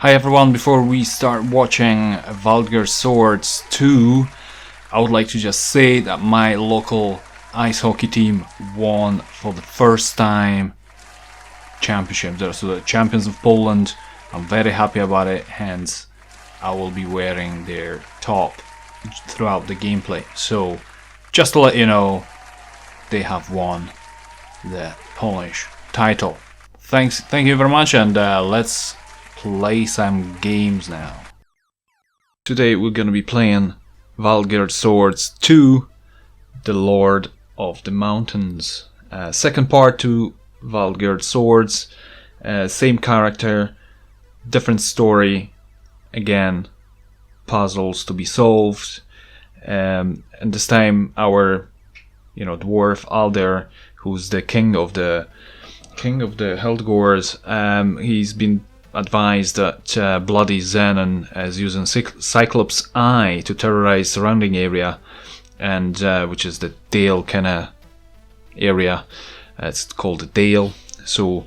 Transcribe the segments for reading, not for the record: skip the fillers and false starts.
Hi everyone, before we start watching Valdgir Swords 2, I would like to just say that my local ice hockey team won for the first time championship. They're so the champions of Poland. I'm very happy about it, hence I will be wearing their top throughout the gameplay. So just to let you know, they have won the Polish title. Thank you very much, and let's play some games now. Today we're gonna be playing Valdgir Swords 2, the Lord of the Mountains. Second part to Valdgir Swords, same character, different story, again puzzles to be solved, and this time our dwarf Aldir, who's the king of the Heldgors, he's been advised that Bloody Zenon is using Cyclops' Eye to terrorize surrounding area, and which is the Dale kinda area. It's called the Dale. So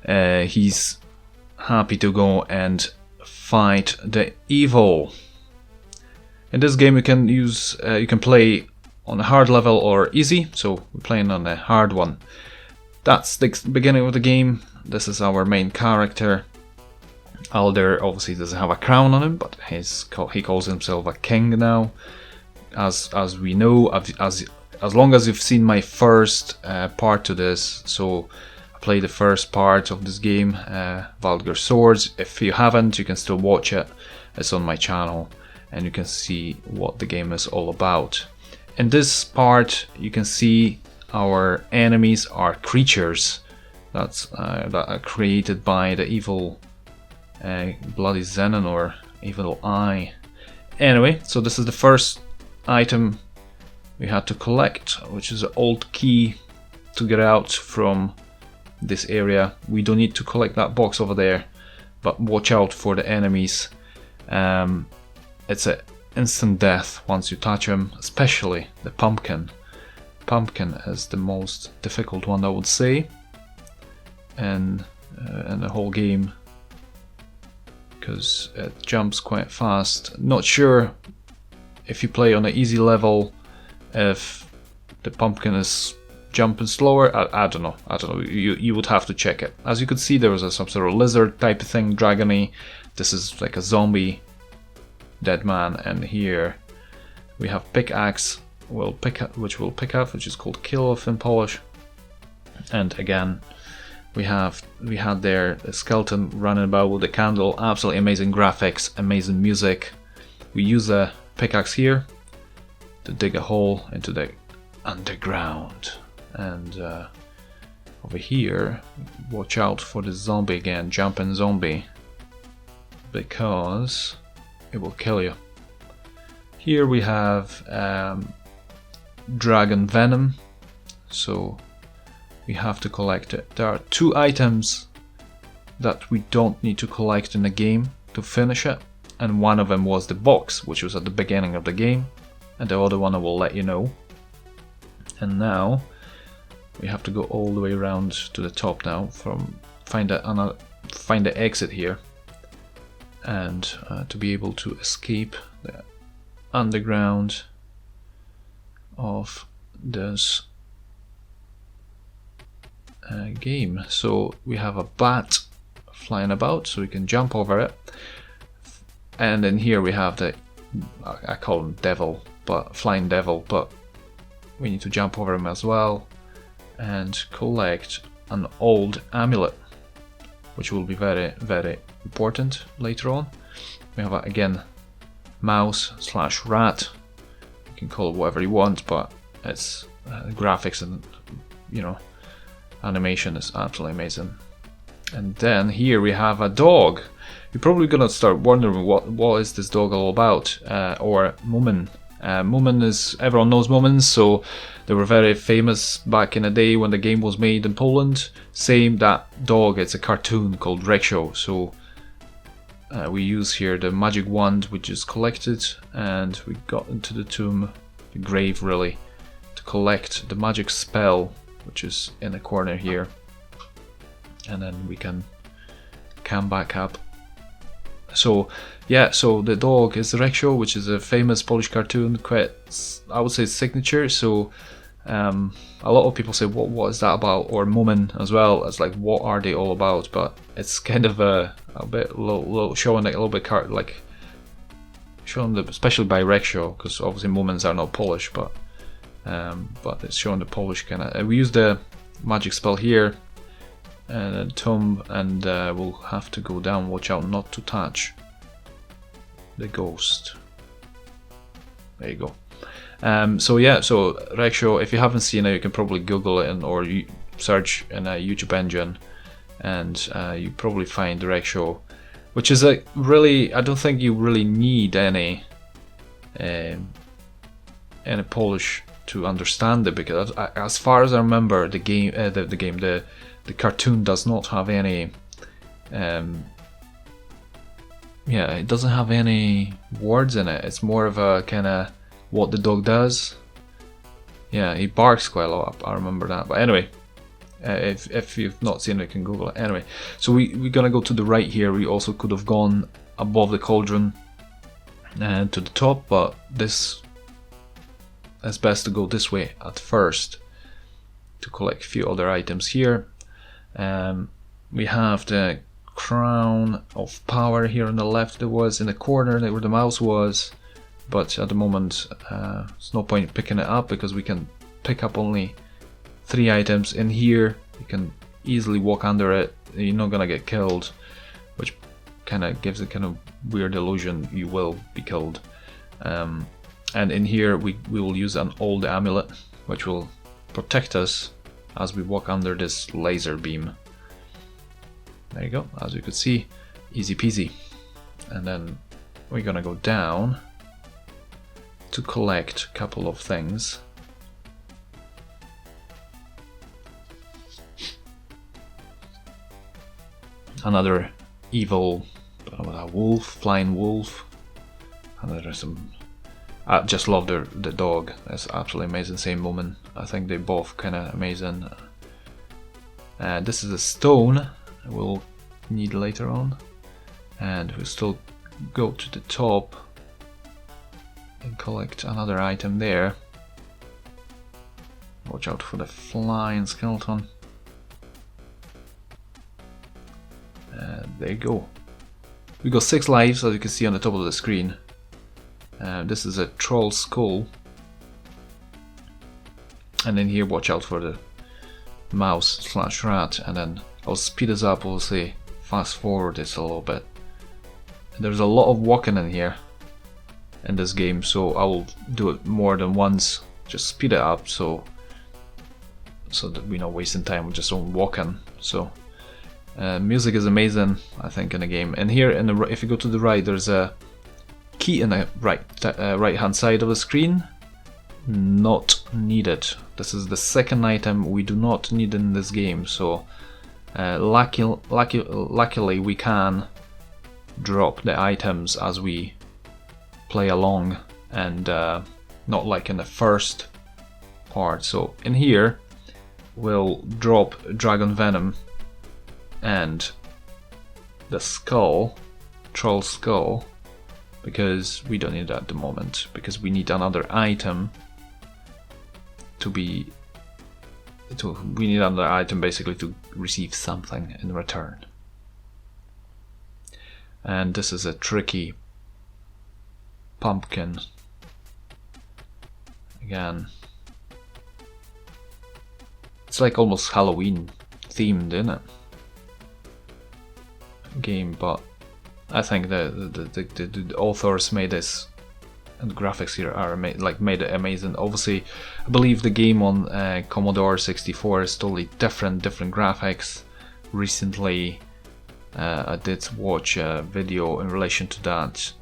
he's happy to go and fight the evil. In this game, you can play on a hard level or easy. So we're playing on the hard one. That's the beginning of the game. This is our main character. Aldir obviously doesn't have a crown on him, but he calls himself a king now. As we know, as long as you've seen my first part to this, so I played the first part of this game, Valdgir Swords. If you haven't, you can still watch it. It's on my channel, and you can see what the game is all about. In this part, you can see our enemies are creatures that are created by the evil Bloody Zenon or Evil Eye. Anyway, so this is the first item we had to collect, which is an old key to get out from this area. We don't need to collect that box over there, but watch out for the enemies. It's an instant death once you touch them, especially the pumpkin. Pumpkin is the most difficult one, I would say, in the whole game, because it jumps quite fast. Not sure if you play on an easy level if the pumpkin is jumping slower. I don't know. You would have to check it. As you could see, there was some sort of lizard type of thing, dragony. This is like a zombie dead man, and here we have pickaxe. Which we'll pick up, which is called kill off in Polish. And again, we had there a skeleton running about with a candle. Absolutely amazing graphics, amazing music. We use a pickaxe here to dig a hole into the underground, and over here, watch out for the zombie again, jumping zombie, because it will kill you. Here we have dragon venom, so we have to collect it. There are two items that we don't need to collect in the game to finish it, and one of them was the box, which was at the beginning of the game, and the other one I will let you know. And now we have to go all the way around to the top now, find the exit here, and to be able to escape the underground of this game. So we have a bat flying about, so we can jump over it, and then here we have the I call him devil, but flying devil, but we need to jump over him as well and collect an old amulet, which will be very, very important later on. We have again mouse / rat. You can call it whatever you want, but it's graphics and animation is absolutely amazing. And then here we have a dog. You're probably gonna start wondering what is this dog all about, or Mumin. Mumin is, everyone knows Mumins, so they were very famous back in the day when the game was made in Poland. Same, that dog, it's a cartoon called Reksho. So we use here the magic wand, which is collected, and we got into the tomb, the grave really, to collect the magic spell, which is in the corner here, and then we can come back up So yeah, so the dog is Reksio, which is a famous Polish cartoon, quite, I would say, signature. So a lot of people say, what is that about? Or Moomin as well. It's like, what are they all about? But it's kind of a bit showing like a little bit like showing the, especially by Reksio, because obviously Moomins are not Polish, but it's showing the Polish kind of. We use the magic spell here, and tomb, and we'll have to go down. Watch out not to touch the ghost. There you go. So yeah, so Reksio, if you haven't seen it, you can probably Google it or you search in a YouTube engine, and you probably find Reksio, which is a really, I don't think you really need any Polish to understand it, because as far as I remember, the cartoon does not have any yeah, it doesn't have any words in it. It's more of a kind of what the dog does. Yeah, he barks quite a lot, I remember that. But anyway, if you've not seen it, you can Google it. Anyway, so we're gonna go to the right here. We also could have gone above the cauldron and to the top, but it's best to go this way at first to collect a few other items here. We have the crown of power here on the left. There was in the corner where the mouse was, but at the moment there's no point picking it up because we can pick up only 3 items. In here you can easily walk under it, you're not gonna get killed, which kind of gives a kind of weird illusion you will be killed. And in here we will use an old amulet which will protect us as we walk under this laser beam. There you go, as you could see, easy peasy. And then we're gonna go down to collect a couple of things. Another evil wolf, flying wolf. And there's some. I just love the dog. That's absolutely amazing. Same moment. I think they both kind of amazing. This is a stone we'll need later on, and we'll still go to the top and collect another item there. Watch out for the flying skeleton. There you go. We got 6 lives, as you can see on the top of the screen. This is a troll skull, and in here watch out for the mouse/rat, and then I'll speed us up. We'll say fast forward this a little bit. There's a lot of walking in here in this game, so I will do it more than once. Just speed it up so that we're not wasting time with just on walking. So music is amazing, I think, in the game. And here, if you go to the right, there's a key in the right hand side of the screen. Not needed. This is the second item we do not need in this game. So luckily we can drop the items as we play along, and not like in the first part. So in here we'll drop dragon venom and the skull, troll skull, because we don't need that at the moment, because we need another item we need another item basically to receive something in return. And this is a tricky pumpkin. Again, it's like almost Halloween themed, isn't it? Game, but I think the authors made this, and the graphics here are made it amazing. Obviously, I believe the game on Commodore 64 is totally different graphics. Recently, I did watch a video in relation to that.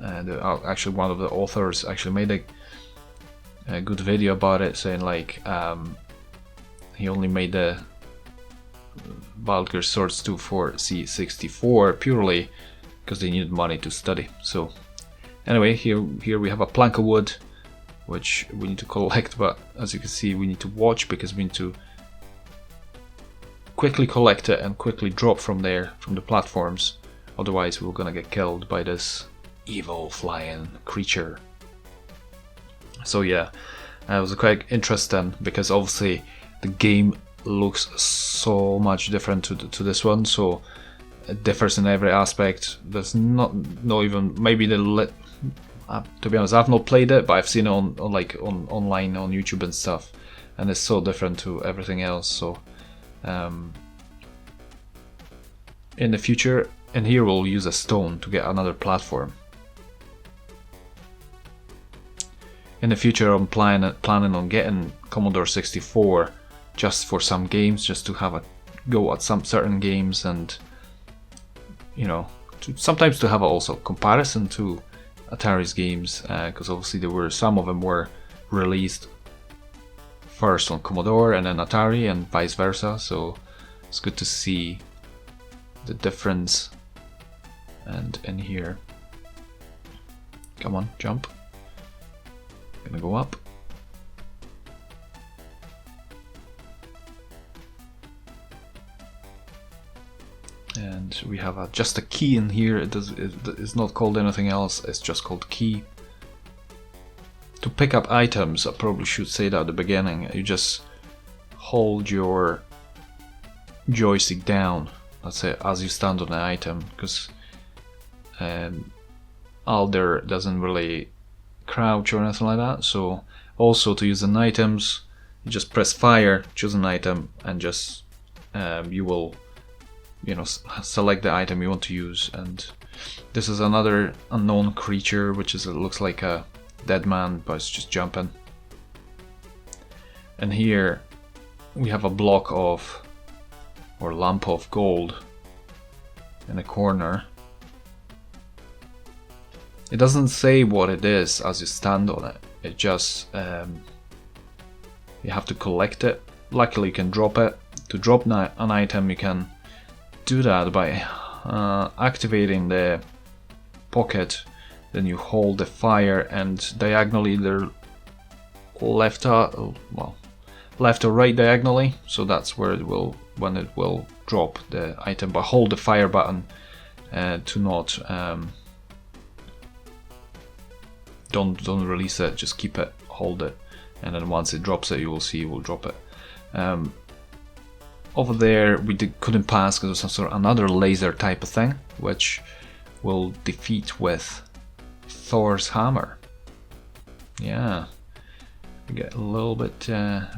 Actually, one of the authors actually made a good video about it, saying like he only made the Valdgir Swords 2 for C64 purely because they needed money to study. So anyway, here we have a plank of wood which we need to collect, but as you can see we need to watch because we need to quickly collect it and quickly drop from there, from the platforms, otherwise we're gonna get killed by this evil flying creature. So yeah, it was quite interesting because obviously the game looks so much different to this one, so it differs in every aspect. There's not even maybe to be honest, I've not played it, but I've seen it on online on YouTube and stuff, and it's so different to everything else. So in the future, and here we'll use a stone to get another platform. In the future, I'm planning on getting Commodore 64 just for some games, just to have a go at some certain games, and you know, sometimes to have also comparison to Atari's games, because obviously some of them were released first on Commodore and then Atari and vice versa, so it's good to see the difference. And in here, come on, jump, gonna go up. And we have just a key in here. It's not called anything else, it's just called key. To pick up items, I probably should say that at the beginning, you just hold your joystick down, let's say, as you stand on an item, because Aldir doesn't really crouch or anything like that. So also to use an items, you just press fire, choose an item, and just you will select the item you want to use. And this is another unknown creature, which is, it looks like a dead man, but it's just jumping. And here we have a block of, or lump of gold in a corner. It doesn't say what it is as you stand on it. It just you have to collect it. Luckily you can drop it. To drop an item, you can do that by activating the pocket. Then you hold the fire, and diagonally they're left or right diagonally. So that's where it will, when it will drop the item. But hold the fire button to not don't release it. Just keep it, hold it, and then once it drops it, you will see it will drop it. Over there we couldn't pass because there's some sort of another laser type of thing, which will defeat with Thor's hammer. Yeah, we get a little bit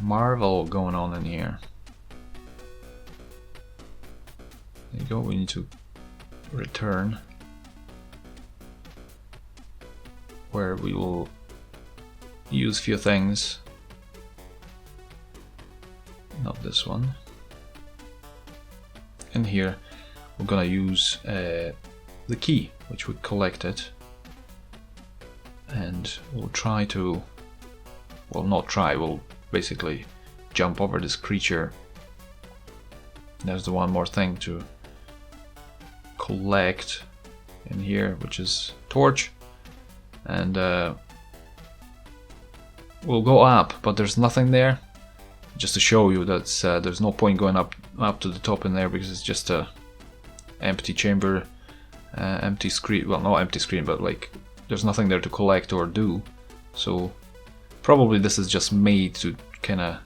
Marvel going on in here. There you go, we need to return, where we will use few things. Not this one. And here we're gonna use the key, which we collected, and we'll try to, well, not try, we'll basically jump over this creature. There's the one more thing to collect in here, which is torch, and we'll go up, but there's nothing there, just to show you that there's no point going up to the top in there, because it's just a empty chamber, empty screen. Well, not empty screen, but like there's nothing there to collect or do. So probably this is just made to kind of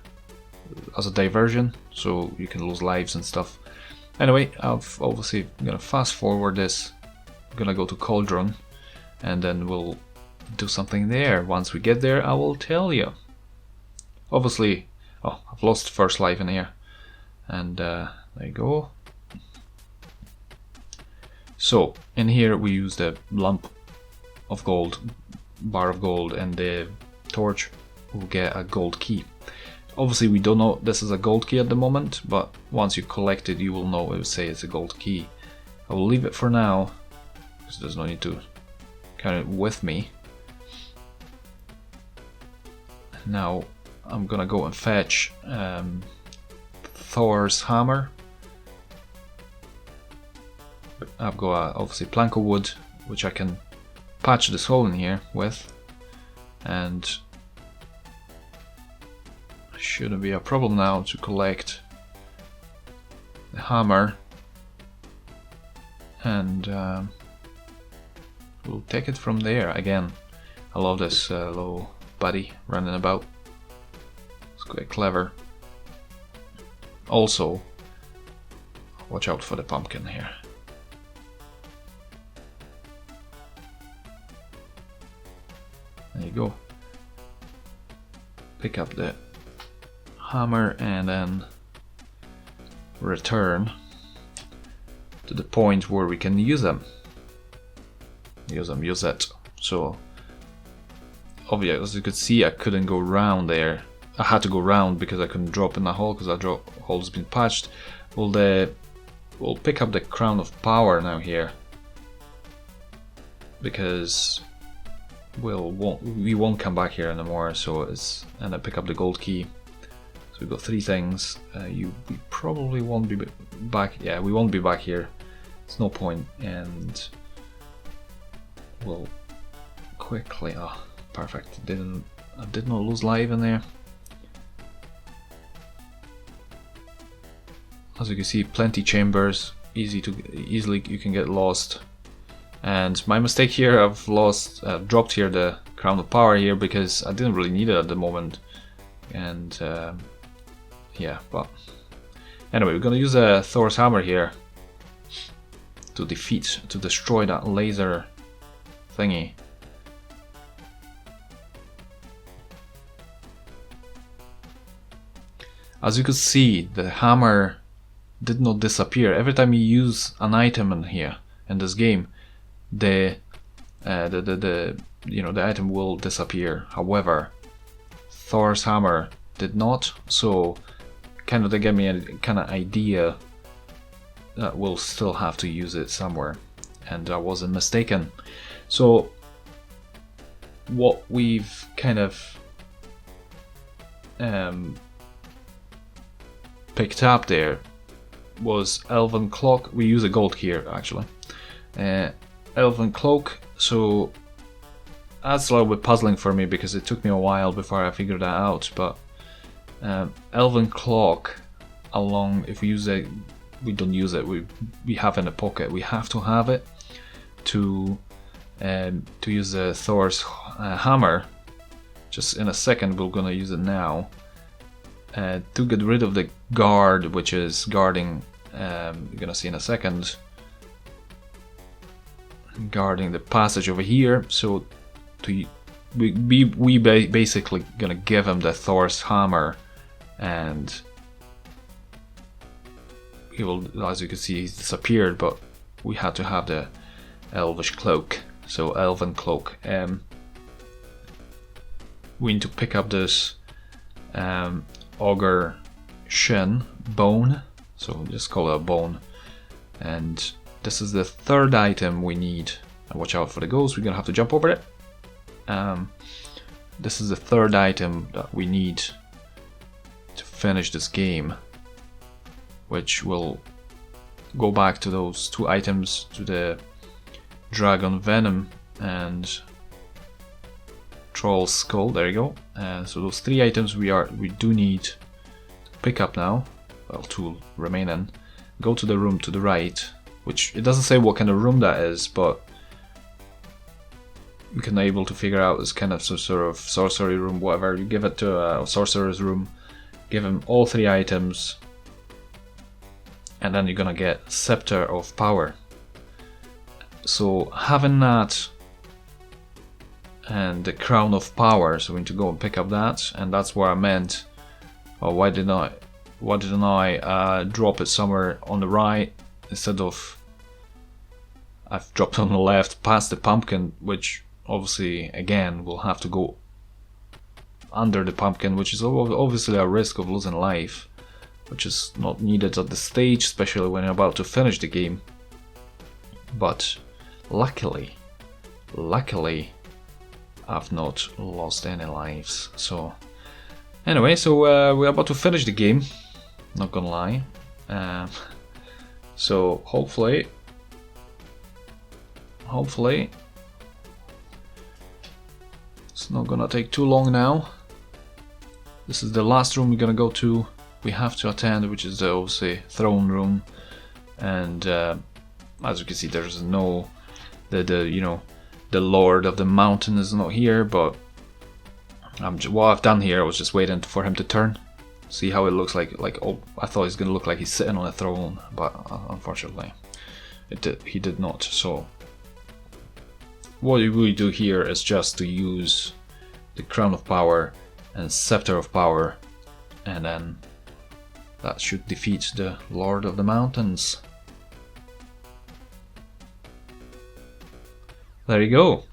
as a diversion, so you can lose lives and stuff. Anyway, I've obviously gonna fast forward this. I'm gonna go to Cauldron, and then we'll do something there. Once we get there, I will tell you. Obviously, oh, I've lost first life in here, and there you go. So in here we use the lump of gold, bar of gold, and the torch will get a gold key. Obviously we don't know this is a gold key at the moment, but once you collect it, you will know it will say it's a gold key. I will leave it for now, because there's no need to carry it with me. Now I'm gonna go and fetch Thor's hammer. I've got obviously plank of wood, which I can patch this hole in here with, and shouldn't be a problem now to collect the hammer and we'll take it from there. Again, I love this little buddy running about. It's quite clever. Also, watch out for the pumpkin here. There you go. Pick up the hammer and then return to the point where we can use them. Use it. So, obviously, as you could see, I couldn't go round there. I had to go round because I couldn't drop in the hole because that hole's been patched. We'll pick up the crown of power now here, because we won't come back here anymore. So and I pick up the gold key. So we've got 3 things. We probably won't be back. Yeah, we won't be back here. It's no point, and we'll quickly. Oh, perfect! I did not lose life in there. As you can see, plenty chambers. Easily you can get lost. And my mistake here, I've dropped here the crown of power here because I didn't really need it at the moment. And yeah, but anyway, we're gonna use a Thor's hammer here to destroy that laser thingy. As you can see, the hammer did not disappear. Every time you use an item in here in this game, the item will disappear. However, Thor's hammer did not, so kind of they gave me a kind of idea that we'll still have to use it somewhere, and I wasn't mistaken. So what we've kind of picked up there was Elven Cloak. We use a gold here actually. Elven Cloak, so that's a little bit puzzling for me because it took me a while before I figured that out, but Elven Cloak, if we use it, we don't use it, we have in the pocket, we have to have it to use the Thor's hammer. Just in a second, we're gonna use it now to get rid of the guard, which is guarding, you're gonna see in a second, guarding the passage over here. So we basically gonna give him the Thor's hammer, and he will, as you can see, he's disappeared, but we had to have the Elvish Cloak, so Elven Cloak. We need to pick up this Ogre Shin bone, so just call it a bone, and this is the 3rd item we need. And watch out for the ghost, we're gonna have to jump over it. This is the 3rd item that we need to finish this game, which will go back to those 2 items, to the Dragon Venom and Troll Skull. There you go. So those 3 items we do need to pick up now. Well, 2 remain in. Go to the room to the right, which it doesn't say what kind of room that is, but we can able to figure out it's kind of some sort of sorcery room, whatever. You give it to a sorcerer's room, give him all 3 items, and then you're gonna get Scepter of Power. So having that and the Crown of Power, so we need to go and pick up that, and that's what I meant. Oh, why didn't I drop it somewhere on the right instead of I've dropped on the left past the pumpkin, which obviously again we'll have to go under the pumpkin, which is obviously a risk of losing life, which is not needed at this stage, especially when you're about to finish the game. But luckily I've not lost any lives. So anyway, so we're about to finish the game, not gonna lie. So hopefully it's not gonna take too long now. This is the last room we're gonna go to. We have to attend, which is the obviously throne room, and as you can see, there's no the Lord of the Mountain is not here, but what I've done here, I was just waiting for him to turn, see how it looks like. Oh, I thought he's gonna look like he's sitting on a throne, but unfortunately he did not. So what we do here is just to use the Crown of Power and Scepter of Power, and then that should defeat the Lord of the Mountains. There you go.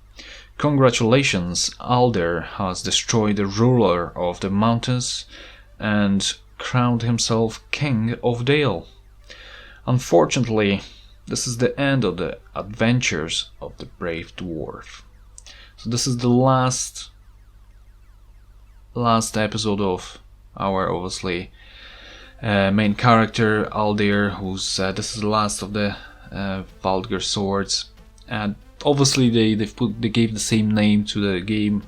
Congratulations, Aldir has destroyed the ruler of the mountains and crowned himself King of Dale. Unfortunately, this is the end of the adventures of the brave dwarf. So this is the last episode of our, obviously, main character Aldir, who's this is the last of the Valdgir swords, and obviously they gave the same name to the game,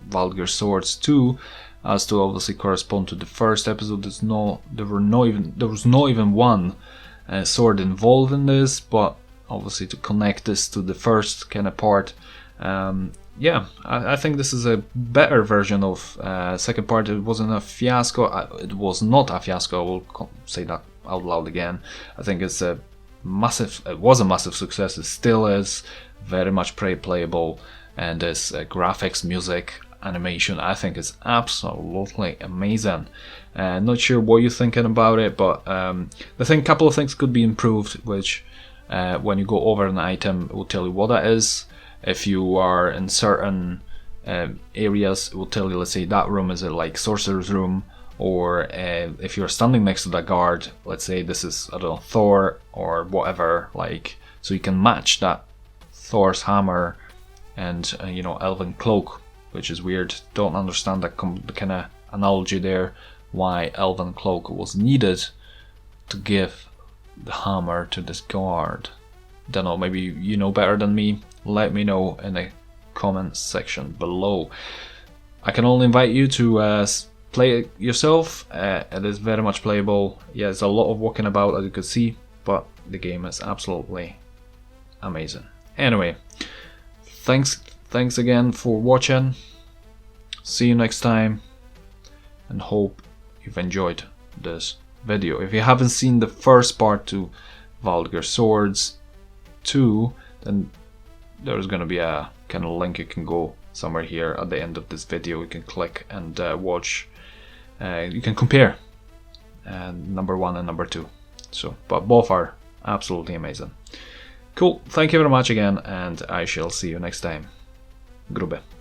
Valdgir Swords 2, as to obviously correspond to the first episode. There was not even one sword involved in this, but obviously to connect this to the first kind of part, yeah, I think this is a better version of second part. It wasn't a fiasco. It was not a fiasco. I will say that out loud again. I think it's a massive. It was a massive success. It still is very much playable, and this graphics, music, animation, I think is absolutely amazing. Not sure what you're thinking about it, but I think a couple of things could be improved, which when you go over an item, it will tell you what that is. If you are in certain areas, it will tell you, let's say that room is a like sorcerer's room, or if you're standing next to that guard, let's say this is, I don't know, Thor or whatever, like, so you can match that Thor's hammer and elven cloak, which is weird. Don't understand that kind of analogy there, why elven cloak was needed to give the hammer to this guard. Don't know, maybe you know better than me. Let me know in the comments section below. I can only invite you to play it yourself. It is very much playable. Yeah, there's a lot of walking about, as you can see, but the game is absolutely amazing. Anyway, thanks again for watching. See you next time, and hope you've enjoyed this video. If you haven't seen the first part to Valdgir Swords 2, then there's gonna be a kind of link. You can go somewhere here at the end of this video. You can click and watch. You can compare number 1 and number 2. So, but both are absolutely amazing. Cool. Thank you very much again, and I shall see you next time. GRooBY.